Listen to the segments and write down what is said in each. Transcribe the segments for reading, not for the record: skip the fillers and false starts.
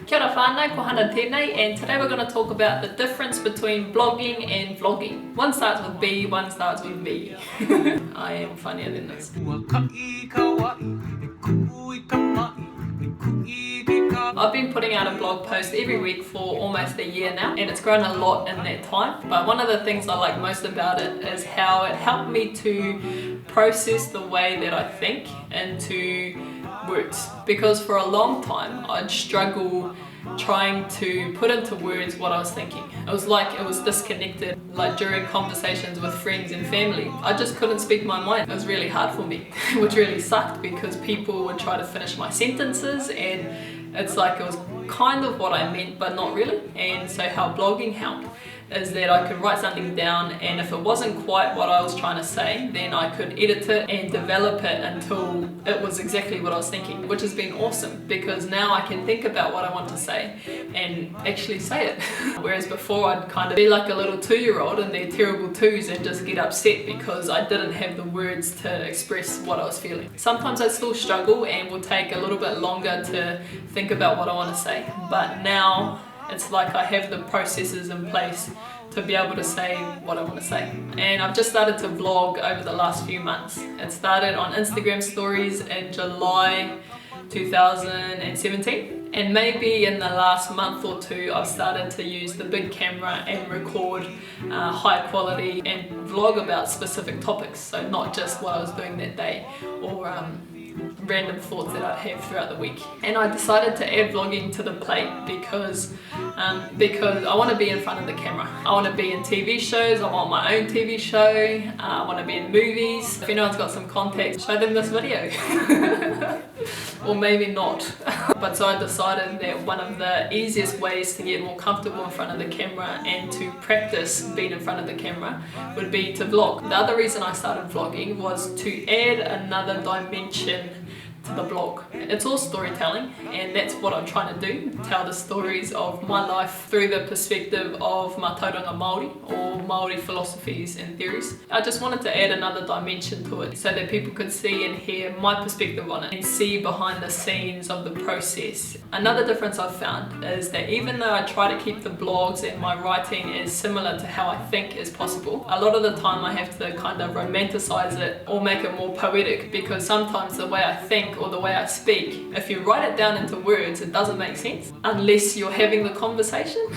Kia ora whānau, ko Hana tēnei, and today we're going to talk about the difference between blogging and vlogging. One starts with B, one starts with V. I am funnier than this. I've been putting out a blog post every week for almost a year now, and it's grown a lot in that time. But one of the things I like most about it is how it helped me to process the way that I think into words. Because for a long time I'd struggle trying to put into words what I was thinking. It was like it was disconnected, like during conversations with friends and family. I just couldn't speak my mind. It was really hard for me, which really sucked because people would try to finish my sentences and it's like it was kind of what I meant but not really. And so how blogging helped is that I could write something down, and if it wasn't quite what I was trying to say, then I could edit it and develop it until it was exactly what I was thinking, which has been awesome because now I can think about what I want to say and actually say it. Whereas before I'd kind of be like a little 2-year-old in their terrible twos and just get upset because I didn't have the words to express what I was feeling. Sometimes I still struggle and will take a little bit longer to think about what I want to say, but now it's like I have the processes in place to be able to say what I want to say. And I've just started to vlog over the last few months. It started on Instagram stories in July 2017. And maybe in the last month or two I've started to use the big camera and record high quality and vlog about specific topics. So not just what I was doing that day or random thoughts that I'd have throughout the week. And I decided to add vlogging to the plate because I want to be in front of the camera. I want to be in TV shows, I want my own TV show, I want to be in movies. If anyone's got some contacts, show them this video. Or maybe not. But so I decided that one of the easiest ways to get more comfortable in front of the camera and to practice being in front of the camera would be to vlog. The other reason I started vlogging was to add another dimension to the blog. It's all storytelling, and that's what I'm trying to do, tell the stories of my life through the perspective of my tauranga Māori or Māori philosophies and theories. I just wanted to add another dimension to it so that people could see and hear my perspective on it and see behind the scenes of the process. Another difference I've found is that even though I try to keep the blogs and my writing as similar to how I think is possible, a lot of the time I have to kind of romanticize it or make it more poetic, because sometimes the way I think or the way I speak, if you write it down into words, it doesn't make sense unless you're having the conversation.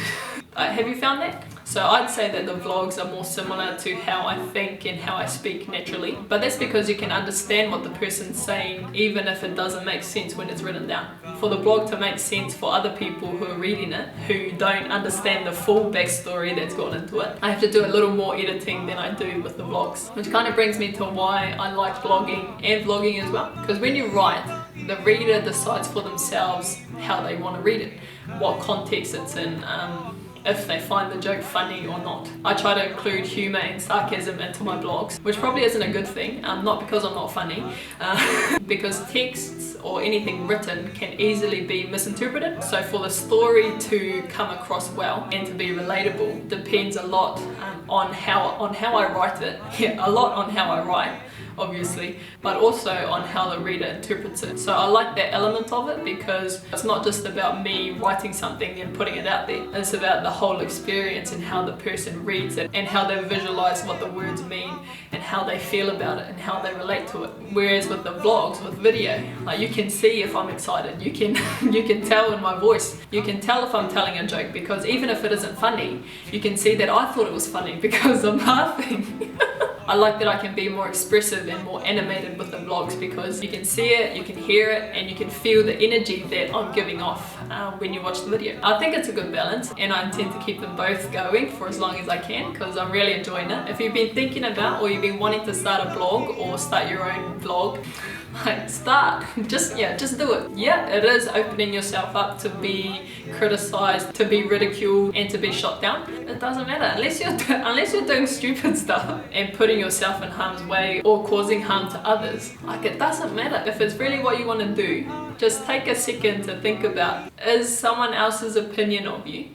Have you found that? So I'd say that the vlogs are more similar to how I think and how I speak naturally, but that's because you can understand what the person's saying even if it doesn't make sense when it's written down. For the blog to make sense for other people who are reading it, who don't understand the full backstory that's gone into it, I have to do a little more editing than I do with the vlogs. Which kind of brings me to why I like blogging and vlogging as well. Because when you write, the reader decides for themselves how they want to read it, what context it's in, if they find the joke funny or not. I try to include humour and sarcasm into my blogs, which probably isn't a good thing, not because I'm not funny, because texts or anything written can easily be misinterpreted. So for the story to come across well and to be relatable depends a lot on how I write it. Yeah, a lot on how I write, obviously, but also on how the reader interprets it. So I like that element of it because it's not just about me writing something and putting it out there. It's about the whole experience and how the person reads it and how they visualize what the words mean and how they feel about it and how they relate to it. Whereas with the vlogs, with video, like you can see if I'm excited, you can tell in my voice, you can tell if I'm telling a joke, because even if it isn't funny, you can see that I thought it was funny because I'm laughing. I like that I can be more expressive and more animated with the vlogs because you can see it, you can hear it, and you can feel the energy that I'm giving off when you watch the video. I think it's a good balance, and I intend to keep them both going for as long as I can because I'm really enjoying it. If you've been thinking about or you've been wanting to start a blog or start your own vlog, start. Just do it. Yeah, it is opening yourself up to be criticized, to be ridiculed, and to be shot down. It doesn't matter unless you're doing stupid stuff and putting yourself in harm's way or causing harm to others. Like, it doesn't matter. If it's really what you want to do, just take a second to think about, is someone else's opinion of you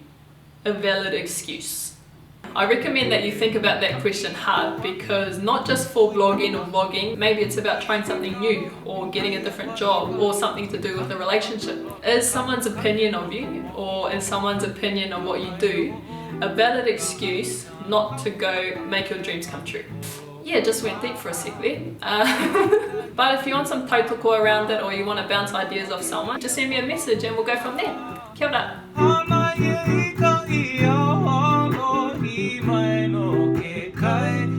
a valid excuse? I recommend that you think about that question hard, because not just for blogging or vlogging, maybe it's about trying something new or getting a different job or something to do with a relationship. Is someone's opinion of you, or is someone's opinion of what you do, a valid excuse not to go make your dreams come true? Yeah, just went deep for a sec there. But if you want some tautoko around it, or you want to bounce ideas off someone, just send me a message and we'll go from there. Kia ora.